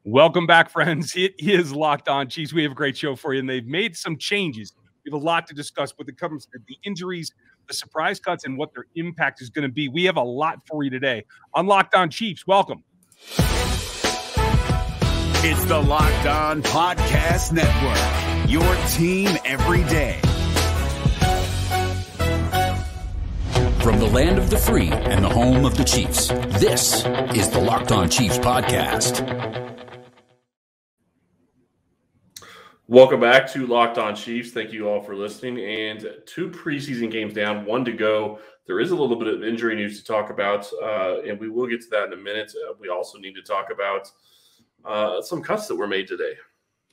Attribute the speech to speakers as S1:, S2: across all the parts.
S1: Welcome back, friends. It is Locked On Chiefs. We have a great show for you, and they've made some changes. We have a lot to discuss when it comes to the injuries, the surprise cuts, and what their impact is going to be. We have a lot for you today on Locked On Chiefs. Welcome.
S2: It's the Locked On Podcast Network, your team every day. From the land of the free and the home of the Chiefs, this is the Locked On Chiefs podcast.
S3: Welcome back to Locked On Chiefs. Thank you all for listening. And 2 preseason games down, 1 to go. There is a little bit of injury news to talk about, and we will get to that in a minute. We also need to talk about some cuts that were made today.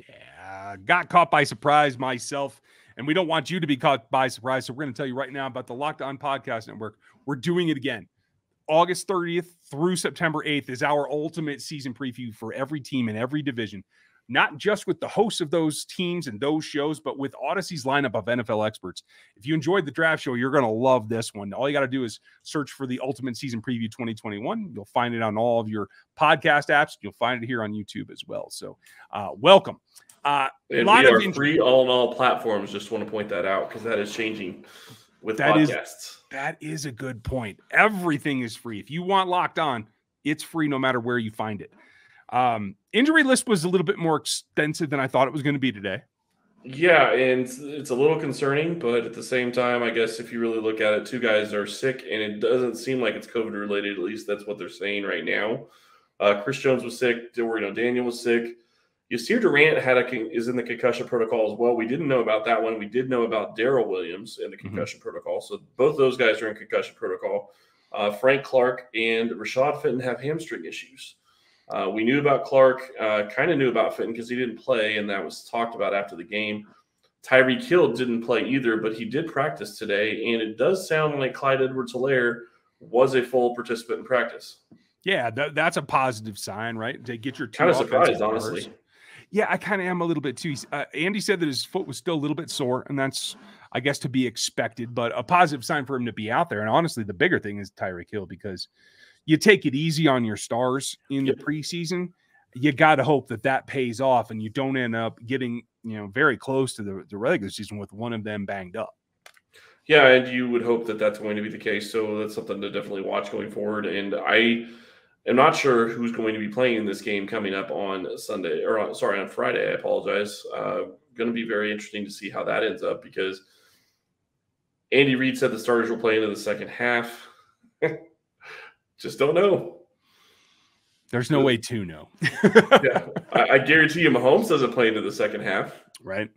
S1: Yeah, got caught by surprise myself, and we don't want you to be caught by surprise, so we're going to tell you right now about the Locked On Podcast Network. We're doing it again. August 30th through September 8th is our ultimate season preview for every team in every division. Not just with the hosts of those teams and those shows, but with Odyssey's lineup of NFL experts. If you enjoyed the draft show, you're going to love this one. All you got to do is search for the Ultimate Season Preview 2021. You'll find it on all of your podcast apps. You'll find it here on YouTube as well. So welcome.
S3: And we are free on all platforms. Just want to point that out because that is changing with podcasts.
S1: That is a good point. Everything is free. If you want Locked On, it's free no matter where you find it. Injury list was a little bit more extensive than I thought it was going to be today.
S3: Yeah, and it's a little concerning, but at the same time, I guess if you really look at it, 2 guys are sick, and it doesn't seem like it's COVID related. At least that's what they're saying right now. Chris Jones was sick. Daniel was sick. Yasir Durant is in the concussion protocol as well. We didn't know about that one. We did know about Darrell Williams in the concussion protocol. So both those guys are in concussion protocol. Frank Clark and Rashad Fenton have hamstring issues. We knew about Clark, kind of knew about Fenton because he didn't play, and that was talked about after the game. Tyreek Hill didn't play either, but he did practice today, and it does sound like Clyde Edwards-Helaire was a full participant in practice.
S1: Yeah, that's a positive sign, right? To get your two
S3: kind of surprised, honestly.
S1: Yeah, I kind of am a little bit too. Andy said that his foot was still a little bit sore, and that's, I guess, to be expected, but a positive sign for him to be out there. And honestly, the bigger thing is Tyreek Hill, because you take it easy on your stars in the preseason. You got to hope that pays off and you don't end up getting, very close to the regular season with one of them banged up.
S3: Yeah, and you would hope that that's going to be the case. So that's something to definitely watch going forward. And I am not sure who's going to be playing in this game coming up on on Friday. I apologize. Going to be very interesting to see how that ends up because Andy Reid said the starters will play into the second half. Just don't know.
S1: There's no way to know.
S3: Yeah, I guarantee you Mahomes doesn't play into the second half.
S1: Right.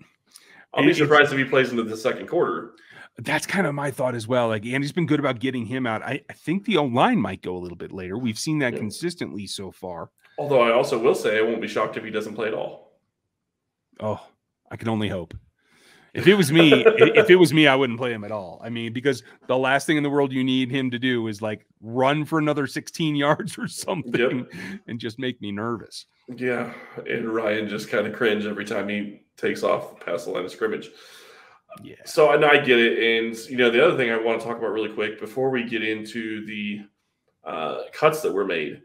S3: I'll be surprised if he plays into the second quarter.
S1: That's kind of my thought as well. Like, Andy's been good about getting him out. I think the O-line might go a little bit later. We've seen that consistently so far.
S3: Although I also will say I won't be shocked if he doesn't play at all.
S1: Oh, I can only hope. If it was me, I wouldn't play him at all. I mean, because the last thing in the world you need him to do is like run for another 16 yards or something and just make me nervous.
S3: Yeah, and Ryan just kind of cringe every time he takes off past the line of scrimmage.
S1: Yeah.
S3: So I get it. And, the other thing I want to talk about really quick before we get into the cuts that were made,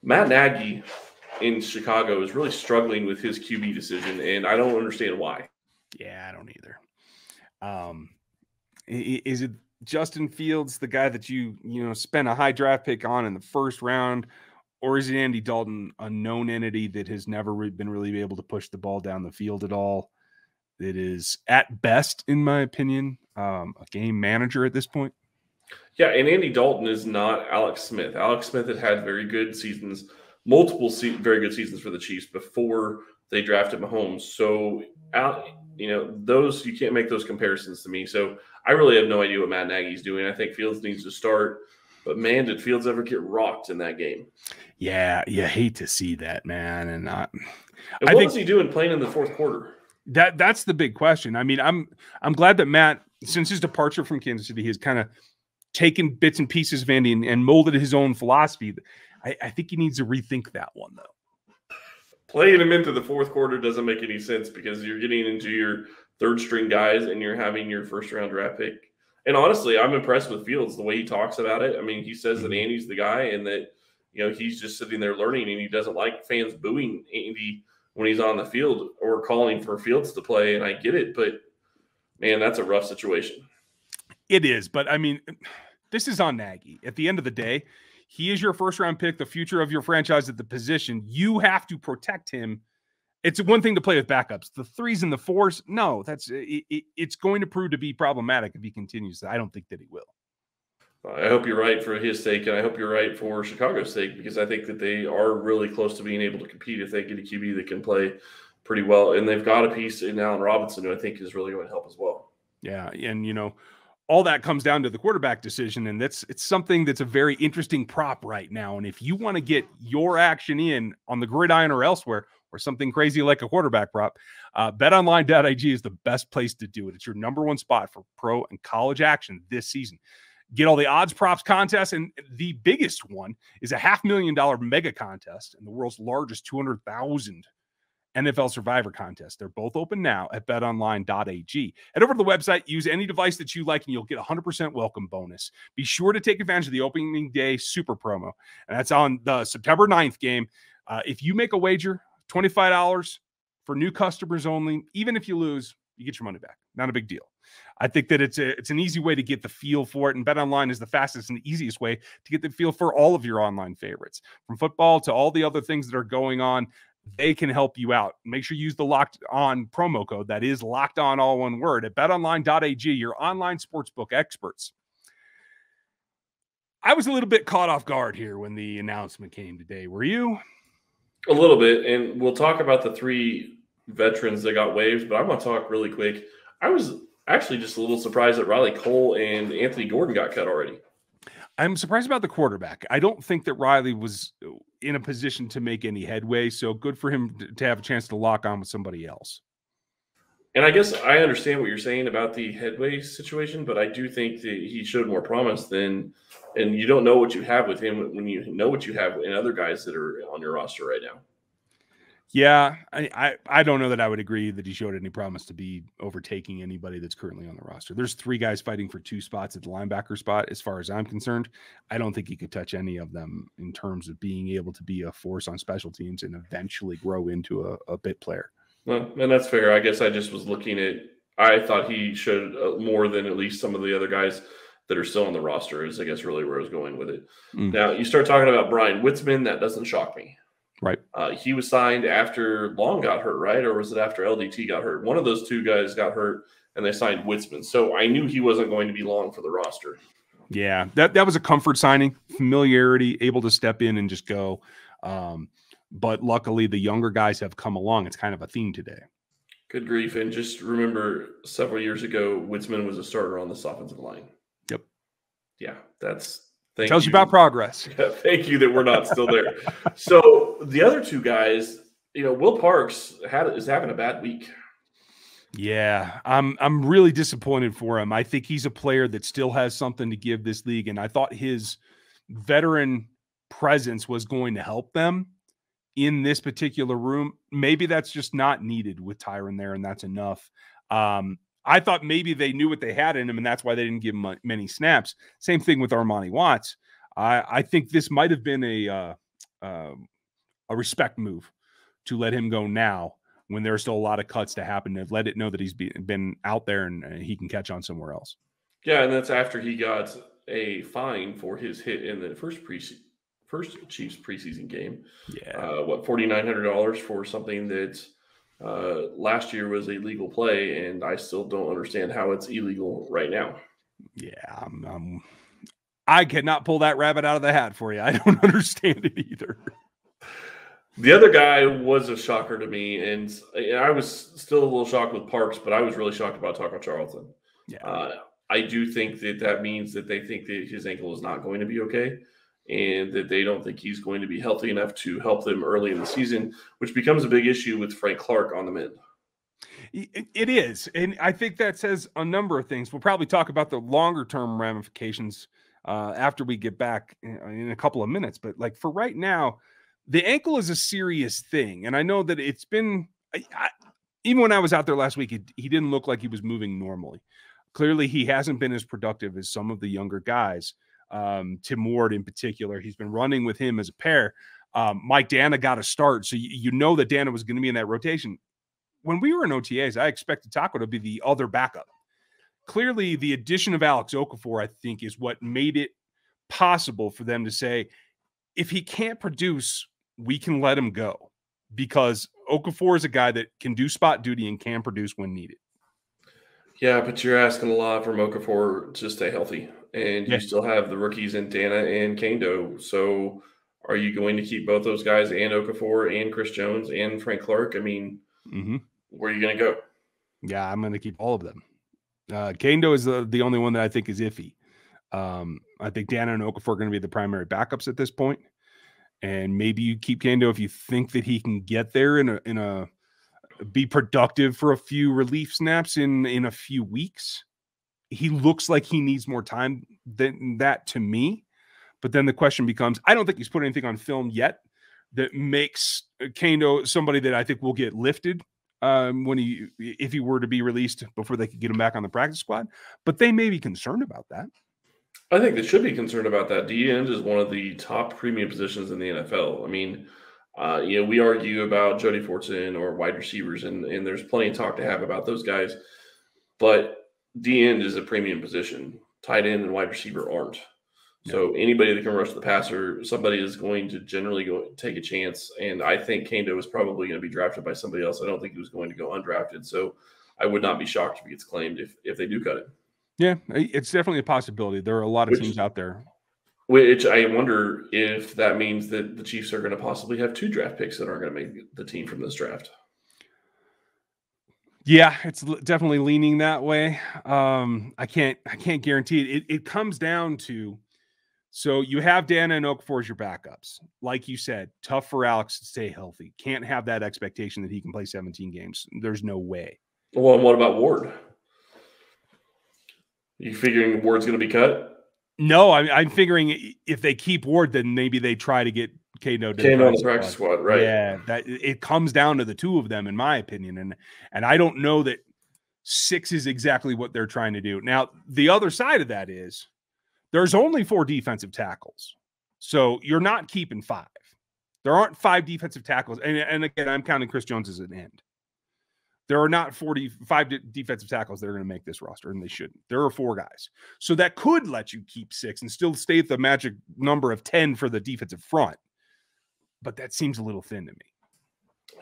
S3: Matt Nagy in Chicago is really struggling with his QB decision, and I don't understand why.
S1: Yeah, I don't either. Is it Justin Fields, the guy that you spent a high draft pick on in the first round, or is it Andy Dalton, a known entity that has never been really able to push the ball down the field at all? That is, at best, in my opinion, a game manager at this point.
S3: Yeah, and Andy Dalton is not Alex Smith. Alex Smith had very good seasons, multiple very good seasons for the Chiefs before they drafted Mahomes. So, those, you can't make those comparisons to me. So I really have no idea what Matt Nagy's doing. I think Fields needs to start, but man, did Fields ever get rocked in that game?
S1: Yeah, you hate to see that, man. And
S3: what was he doing playing in the fourth quarter?
S1: That's the big question. I mean, I'm glad that Matt, since his departure from Kansas City, has kind of taken bits and pieces of Andy and molded his own philosophy. I think he needs to rethink that one, though.
S3: Playing him into the fourth quarter doesn't make any sense because you're getting into your third string guys and you're having your first round draft pick. And honestly, I'm impressed with Fields, the way he talks about it. I mean, he says that Andy's the guy and that, he's just sitting there learning, and he doesn't like fans booing Andy when he's on the field or calling for Fields to play. And I get it, but man, that's a rough situation.
S1: It is, but I mean, this is on Nagy. At the end of the day, he is your first-round pick, the future of your franchise at the position. You have to protect him. It's one thing to play with backups. The 3s and the 4s, no, it's going to prove to be problematic if he continues. I don't think that he will.
S3: I hope you're right for his sake, and I hope you're right for Chicago's sake, because I think that they are really close to being able to compete if they get a QB that can play pretty well. And they've got a piece in Allen Robinson who I think is really going to help as well.
S1: Yeah, and, all that comes down to the quarterback decision, and it's something that's a very interesting prop right now. And if you want to get your action in on the gridiron or elsewhere, or something crazy like a quarterback prop, BetOnline.ag is the best place to do it. It's your number one spot for pro and college action this season. Get all the odds, props, contests, and the biggest one is a $500,000 mega contest and the world's largest 200,000 NFL Survivor contest. They're both open now at betonline.ag. Head over to the website, use any device that you like, and you'll get a 100% welcome bonus. Be sure to take advantage of the opening day super promo, and that's on the September 9th game. If you make a wager, $25 for new customers only. Even if you lose, you get your money back. Not a big deal. I think that it's an easy way to get the feel for it, and BetOnline is the fastest and easiest way to get the feel for all of your online favorites. From football to all the other things that are going on, they can help you out. Make sure you use the Locked On promo code. That is Locked On, all one word, at betonline.ag, your online sportsbook experts. I was a little bit caught off guard here when the announcement came today. Were you?
S3: A little bit, and we'll talk about the 3 veterans that got waived, but I'm going to talk really quick. I was actually just a little surprised that Riley Cole and Anthony Gordon got cut already.
S1: I'm surprised about the quarterback. I don't think that Riley was in a position to make any headway, so good for him to have a chance to lock on with somebody else.
S3: And I guess I understand what you're saying about the headway situation, but I do think that he showed more promise than – and you don't know what you have with him when you know what you have in other guys that are on your roster right now.
S1: Yeah, I don't know that I would agree that he showed any promise to be overtaking anybody that's currently on the roster. There's 3 guys fighting for 2 spots at the linebacker spot. As far as I'm concerned, I don't think he could touch any of them in terms of being able to be a force on special teams and eventually grow into a bit player.
S3: Well, and that's fair. I guess I just was looking at – I thought he showed more than at least some of the other guys that are still on the roster is, I guess, really where I was going with it. Now, you start talking about Brian Witzman, that doesn't shock me.
S1: Right.
S3: He was signed after Long got hurt, right? Or was it after LDT got hurt? One of those 2 guys got hurt, and they signed Witzman. So I knew he wasn't going to be long for the roster.
S1: Yeah, that was a comfort signing, familiarity, able to step in and just go. But luckily, the younger guys have come along. It's kind of a theme today.
S3: Good grief. And just remember, several years ago, Witzman was a starter on this offensive line.
S1: Yep.
S3: Yeah, that's
S1: tells you about progress.
S3: Yeah, thank you that we're not still there. So the other 2 guys, Will Parks is having a bad week.
S1: Yeah, I'm really disappointed for him. I think he's a player that still has something to give this league, and I thought his veteran presence was going to help them in this particular room. Maybe that's just not needed with Tyron there, and that's enough. I thought maybe they knew what they had in him, and that's why they didn't give him many snaps. Same thing with Armani Watts. I think this might have been a respect move to let him go now when there's still a lot of cuts to happen, to let it know that he's been out there and he can catch on somewhere else.
S3: Yeah, and that's after he got a fine for his hit in the first Chiefs preseason game.
S1: Yeah.
S3: $4,900 for something that last year was a legal play, and I still don't understand how it's illegal right now.
S1: Yeah, I cannot pull that rabbit out of the hat for you. I don't understand it either.
S3: The other guy was a shocker to me, and I was still a little shocked with Parks, but I was really shocked about Taco Charlton.
S1: Yeah.
S3: I do think that means that they think that his ankle is not going to be okay, and that they don't think he's going to be healthy enough to help them early in the season, which becomes a big issue with Frank Clark on the mend.
S1: It is, and I think that says a number of things. We'll probably talk about the longer-term ramifications after we get back in a couple of minutes, but like for right now, the ankle is a serious thing, and I know that it's been even when I was out there last week, he didn't look like he was moving normally. Clearly, he hasn't been as productive as some of the younger guys. Tim Ward in particular. He's been running with him as a pair. Mike Dana got a start, so you know that Dana was going to be in that rotation. When we were in OTAs, I expected Taco to be the other backup. Clearly, the addition of Alex Okafor, I think, is what made it possible for them to say, if he can't produce, we can let him go, because Okafor is a guy that can do spot duty and can produce when needed.
S3: Yeah, but you're asking a lot from Okafor to stay healthy, and you still have the rookies in Dana and Kendo. So are you going to keep both those guys and Okafor and Chris Jones and Frank Clark? I mean, where are you going to go?
S1: Yeah, I'm going to keep all of them. Kendo is the only one that I think is iffy. I think Dana and Okafor are going to be the primary backups at this point. And maybe you keep Kendo if you think that he can get there in a be productive for a few relief snaps in a few weeks. He looks like he needs more time than that to me. But then the question becomes, I don't think he's put anything on film yet that makes Kendo somebody that I think will get lifted if he were to be released before they could get him back on the practice squad. But they may be concerned about that.
S3: I think they should be concerned about that. D end is one of the top premium positions in the NFL. I mean, we argue about Jody Fortson or wide receivers, and there's plenty of talk to have about those guys. But D end is a premium position. Tight end and wide receiver aren't. So anybody that can rush the passer, somebody is going to generally go take a chance. And I think Kendo is probably going to be drafted by somebody else. I don't think he was going to go undrafted. So I would not be shocked if he gets claimed if they do cut him.
S1: Yeah, it's definitely a possibility. There are a lot of teams out there.
S3: Which I wonder if that means that the Chiefs are going to possibly have 2 draft picks that aren't going to make the team from this draft.
S1: Yeah, it's definitely leaning that way. I can't guarantee it. It comes down to, so you have Dana and Okafor as your backups. Like you said, tough for Alex to stay healthy. Can't have that expectation that he can play 17 games. There's no way.
S3: Well, and what about Ward? You figuring Ward's going to be cut?
S1: No, I'm figuring if they keep Ward, then maybe they try to get Kano on
S3: the practice squad, right?
S1: Yeah, that it comes down to the two of them, in my opinion, and I don't know that 6 is exactly what they're trying to do. Now, the other side of that is there's only 4 defensive tackles, so you're not keeping 5. There aren't 5 defensive tackles, and again, I'm counting Chris Jones as an end. There are not 45 defensive tackles that are going to make this roster, and they shouldn't. There are 4 guys. So that could let you keep 6 and still stay at the magic number of 10 for the defensive front. But that seems a little thin to me.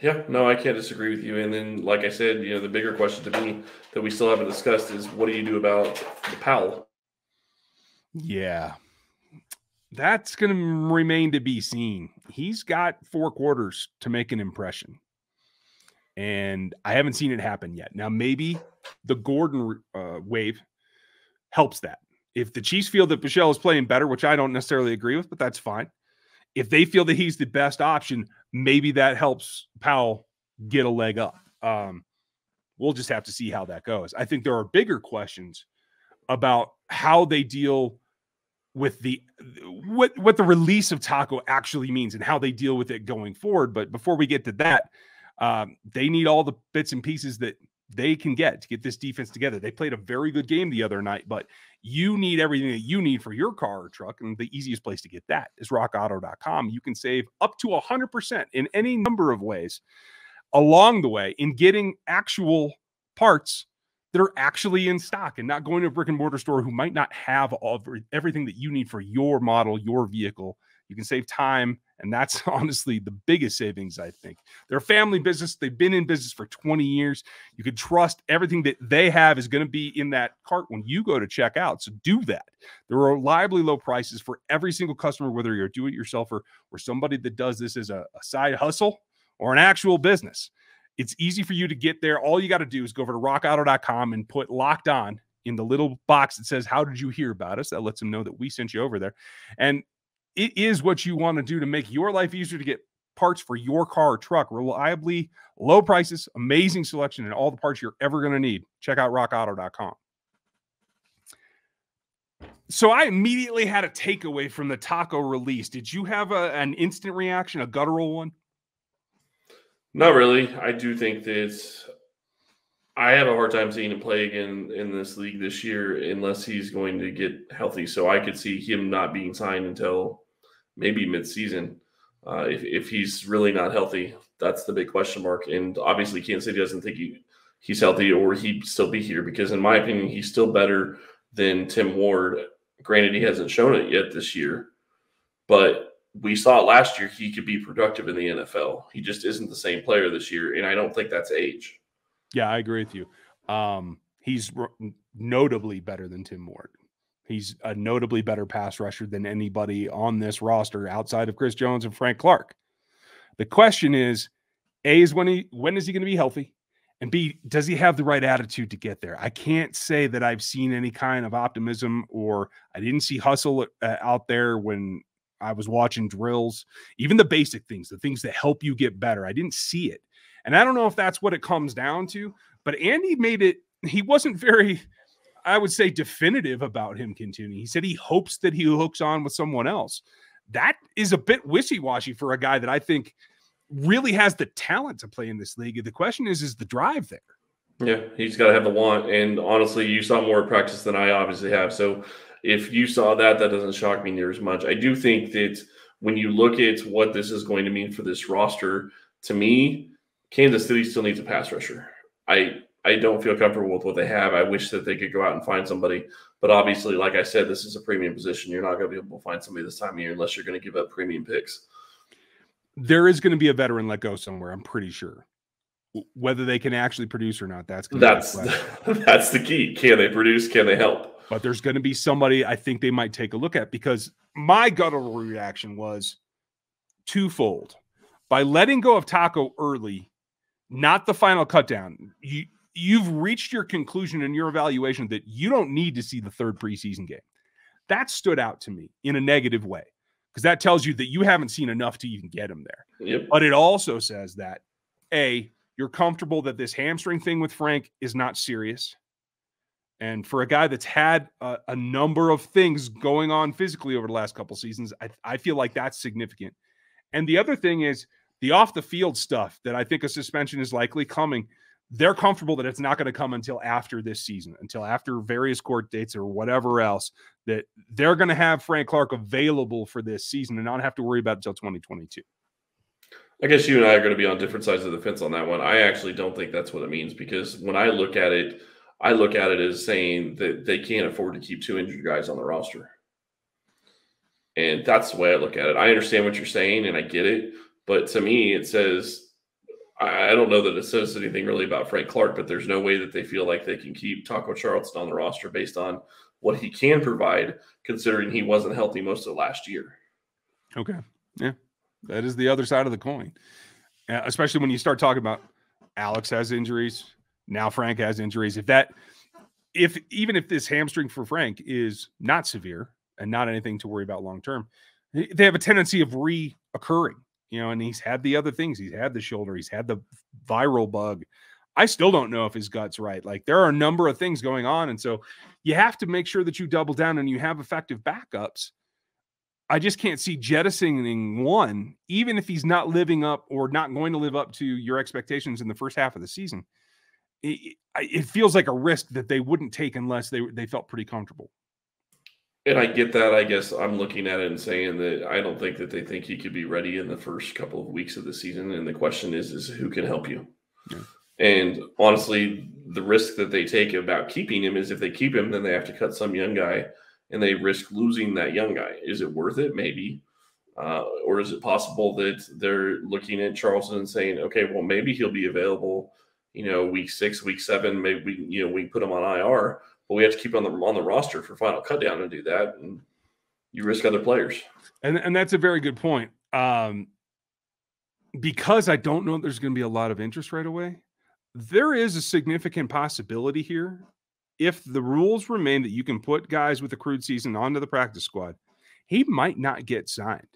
S3: Yeah, no, I can't disagree with you. And then, like I said, the bigger question to me that we still haven't discussed is, what do you do about the Powell?
S1: Yeah, that's going to remain to be seen. He's got 4 quarters to make an impression. And I haven't seen it happen yet. Now, maybe the Gordon wave helps that. If the Chiefs feel that Bichelle is playing better, which I don't necessarily agree with, but that's fine. If they feel that he's the best option, maybe that helps Powell get a leg up. We'll just have to see how that goes. I think there are bigger questions about how they deal with what the release of Taco actually means and how they deal with it going forward. But before we get to that, they need all the bits and pieces that they can get to get this defense together. They played a very good game the other night, but you need everything that you need for your car or truck. And the easiest place to get that is rockauto.com. You can save up to 100% in any number of ways along the way in getting actual parts that are actually in stock and not going to a brick and mortar store who might not have everything that you need for your model, your vehicle. You can save time, and that's honestly the biggest savings, I think. They're a family business. They've been in business for 20 years. You can trust everything that they have is going to be in that cart when you go to check out. So do that. There are reliably low prices for every single customer, whether you're a do-it-yourselfer or somebody that does this as a side hustle or an actual business. It's easy for you to get there. All you got to do is go over to rockauto.com and put Locked On in the little box that says, "How did you hear about us?" That lets them know that we sent you over there. And it is what you want to do to make your life easier to get parts for your car or truck. Reliably low prices, amazing selection, and all the parts you're ever going to need. Check out rockauto.com. So I immediately had a takeaway from the Taco release. Did you have an instant reaction, a guttural one?
S3: Not really. I do think that I have a hard time seeing him play again in this league this year unless he's going to get healthy. So I could see him not being signed until maybe midseason. If he's really not healthy, that's the big question mark. And obviously, Kansas City doesn't think he's healthy or he'd still be here because, in my opinion, he's still better than Tim Ward. Granted, he hasn't shown it yet this year, but we saw last year he could be productive in the NFL. He just isn't the same player this year, and I don't think that's age.
S1: Yeah, I agree with you. He's notably better than Tim Ward. He's a notably better pass rusher than anybody on this roster outside of Chris Jones and Frank Clark. The question is, A, is when is he going to be healthy? And B, does he have the right attitude to get there? I can't say that I've seen any kind of optimism, or I didn't see hustle out there when I was watching drills, even the basic things, the things that help you get better. I didn't see it. And I don't know if that's what it comes down to, but Andy he wasn't very, I would say, definitive about him continuing. He said he hopes that he hooks on with someone else. That is a bit wishy-washy for a guy that I think really has the talent to play in this league. The question is the drive there?
S3: Yeah, he's got to have the want. And honestly, you saw more practice than I obviously have. So if you saw that doesn't shock me near as much. I do think that when you look at what this is going to mean for this roster, to me, Kansas City still needs a pass rusher. I don't feel comfortable with what they have. I wish that they could go out and find somebody. But obviously, like I said, this is a premium position. You're not going to be able to find somebody this time of year unless you're going to give up premium picks.
S1: There is going to be a veteran let go somewhere, I'm pretty sure. Whether they can actually produce or not, that's
S3: the key. Can they produce? Can they help?
S1: But there's going to be somebody I think they might take a look at, because my guttural reaction was twofold. By letting go of Taco early, not the final cut down, you've reached your conclusion in your evaluation that you don't need to see the third preseason game. That stood out to me in a negative way, because that tells you that you haven't seen enough to even get him there.
S3: Yep.
S1: But it also says that, A, you're comfortable that this hamstring thing with Frank is not serious. And for a guy that's had a number of things going on physically over the last couple seasons, I feel like that's significant. And the other thing is the off-the-field stuff that I think a suspension is likely coming. They're comfortable that it's not going to come until after this season, until after various court dates or whatever else, that they're going to have Frank Clark available for this season and not have to worry about it until 2022.
S3: I guess you and I are going to be on different sides of the fence on that one. I actually don't think that's what it means, because when I look at it as saying that they can't afford to keep two injured guys on the roster. And that's the way I look at it. I understand what you're saying, and I get it. But to me, it says, I don't know that it says anything really about Frank Clark, but there's no way that they feel like they can keep Taco Charlton on the roster based on what he can provide, considering he wasn't healthy most of last year.
S1: Okay. Yeah. That is the other side of the coin. Especially when you start talking about Alex has injuries. Now Frank has injuries. Even if this hamstring for Frank is not severe and not anything to worry about long-term, they have a tendency of reoccurring, and he's had the other things. He's had the shoulder. He's had the viral bug. I still don't know if his gut's right. Like, there are a number of things going on. And so you have to make sure that you double down and you have effective backups. I just can't see jettisoning one, even if he's not living up or not going to live up to your expectations in the first half of the season. It feels like a risk that they wouldn't take unless they felt pretty comfortable.
S3: And I get that. I guess I'm looking at it and saying that I don't think that they think he could be ready in the first couple of weeks of the season. And the question is who can help you? Yeah. And honestly, the risk that they take about keeping him is if they keep him, then they have to cut some young guy and they risk losing that young guy. Is it worth it? Maybe. Or is it possible that they're looking at Charlton and saying, okay, well, maybe he'll be available, week 6, week 7, maybe we put him on IR, but we have to keep him on the roster for final cut down and do that. And you risk other players.
S1: And that's a very good point. Because I don't know there's going to be a lot of interest right away. There is a significant possibility here. If the rules remain that you can put guys with accrued season onto the practice squad, he might not get signed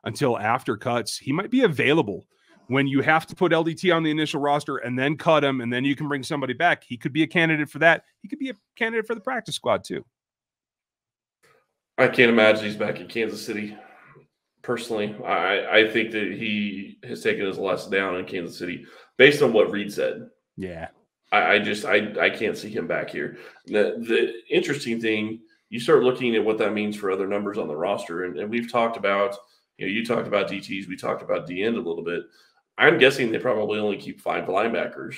S1: until after cuts. He might be available when you have to put LDT on the initial roster and then cut him, and then you can bring somebody back. He could be a candidate for that. He could be a candidate for the practice squad too.
S3: I can't imagine he's back in Kansas City. Personally, I think that he has taken his lesson down in Kansas City based on what Reed said.
S1: Yeah.
S3: I can't see him back here. The interesting thing, you start looking at what that means for other numbers on the roster, and we've talked about, you talked about DTs, we talked about D end a little bit. I'm guessing they probably only keep 5 linebackers.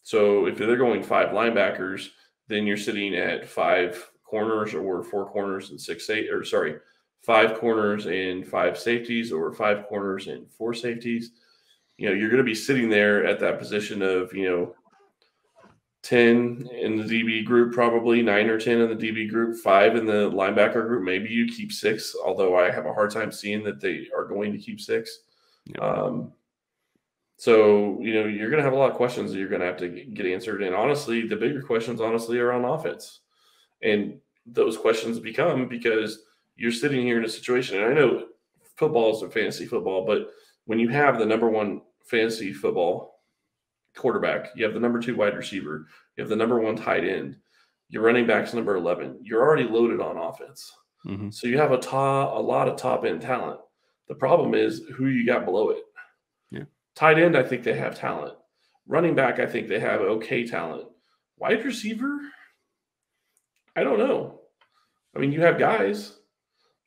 S3: So if they're going 5 linebackers, then you're sitting at 5 corners or 4 corners and 5 corners and 5 safeties, or 5 corners and 4 safeties. You're going to be sitting there at that position of, 10 in the DB group, probably 9 or 10 in the DB group, 5 in the linebacker group. Maybe you keep 6, although I have a hard time seeing that they are going to keep 6. Yep. So, you're going to have a lot of questions that you're going to have to get answered. And honestly, the bigger questions, are on offense. And those questions become because you're sitting here in a situation, and I know football is a fantasy football, but when you have the number 1 fantasy football quarterback, you have the number 2 wide receiver, you have the number 1 tight end, your running back's number 11, you're already loaded on offense. Mm-hmm. So you have a lot of top-end talent. The problem is who you got below it. Yeah. Tight end, I think they have talent. Running back, I think they have okay talent. Wide receiver, I don't know. I mean, you have guys.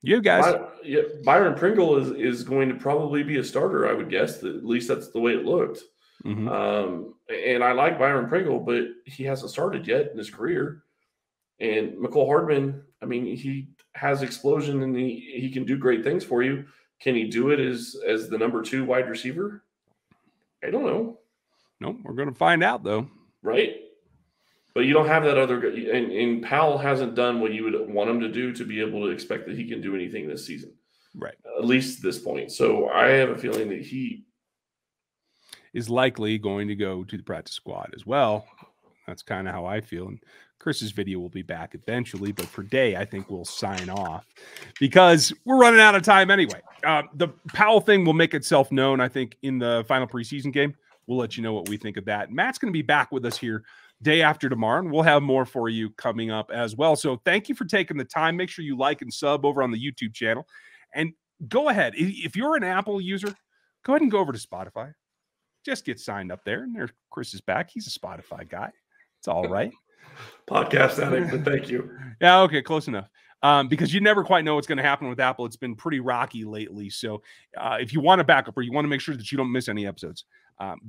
S3: Byron Pringle is going to probably be a starter, I would guess. At least that's the way it looked. Mm-hmm. And I like Byron Pringle, but he hasn't started yet in his career. And McCole Hardman, I mean, he has explosion and he can do great things for you. Can he do it as the number 2 wide receiver? I don't know.
S1: No, we're going to find out, though.
S3: Right? But you don't have that other guy. And Powell hasn't done what you would want him to do to be able to expect that he can do anything this season.
S1: Right.
S3: At least this point. So I have a feeling that he
S1: is likely going to go to the practice squad as well. That's kind of how I feel. And Chris's video will be back eventually, but for day, I think we'll sign off because we're running out of time anyway. The Powell thing will make itself known, I think, in the final preseason game. We'll let you know what we think of that. Matt's going to be back with us here day after tomorrow, and we'll have more for you coming up as well. So thank you for taking the time. Make sure you like and sub over on the YouTube channel. And go ahead. If you're an Apple user, go ahead and go over to Spotify. Just get signed up there. And there, Chris is back. He's a Spotify guy. It's all right.
S3: Podcast addict, but thank you.
S1: Yeah, okay, close enough. Because you never quite know what's going to happen with Apple. It's been pretty rocky lately. So if you want a backup or you want to make sure that you don't miss any episodes,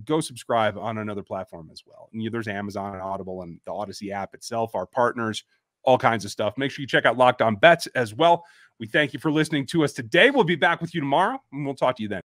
S1: go subscribe on another platform as well. And there's Amazon and Audible and the Odyssey app itself, our partners, all kinds of stuff. Make sure you check out Locked On Bets as well. We thank you for listening to us today. We'll be back with you tomorrow, and we'll talk to you then.